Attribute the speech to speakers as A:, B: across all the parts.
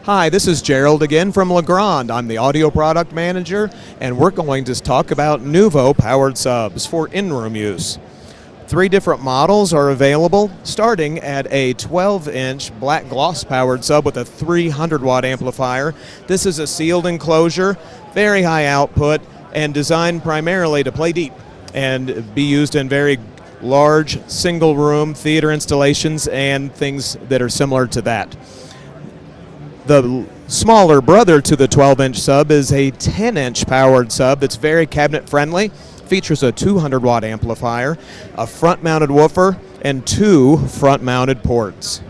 A: Hi, this is Gerald again from Legrand. I'm the audio product manager, and we're going to talk about Nuvo powered subs for in-room use. 3 different models are available, starting at a 12-inch black gloss powered sub with a 300-watt amplifier. This is a sealed enclosure, very high output, and designed primarily to play deep and be used in very large single-room theater installations and things that are similar to that. The smaller brother to the 12-inch sub is a 10-inch powered sub that's very cabinet-friendly, features a 200-watt amplifier, a front-mounted woofer, and 2 front-mounted ports.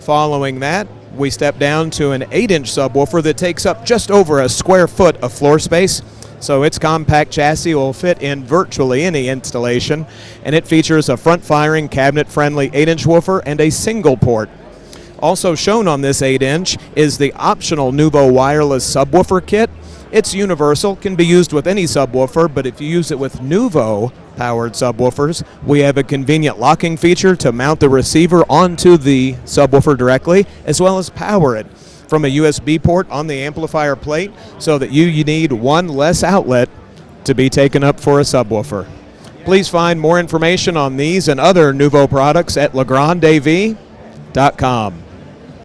A: Following that, we step down to an 8-inch subwoofer that takes up just over a square foot of floor space, so its compact chassis will fit in virtually any installation, and it features a front-firing, cabinet-friendly 8-inch woofer and a single port. Also shown on this 8-inch is the optional Nuvo wireless subwoofer kit. It's universal, can be used with any subwoofer, but if you use it with Nuvo powered subwoofers, we have a convenient locking feature to mount the receiver onto the subwoofer directly, as well as power it from a USB port on the amplifier plate, so that you need one less outlet to be taken up for a subwoofer. Please find more information on these and other Nuvo products at legrandav.com.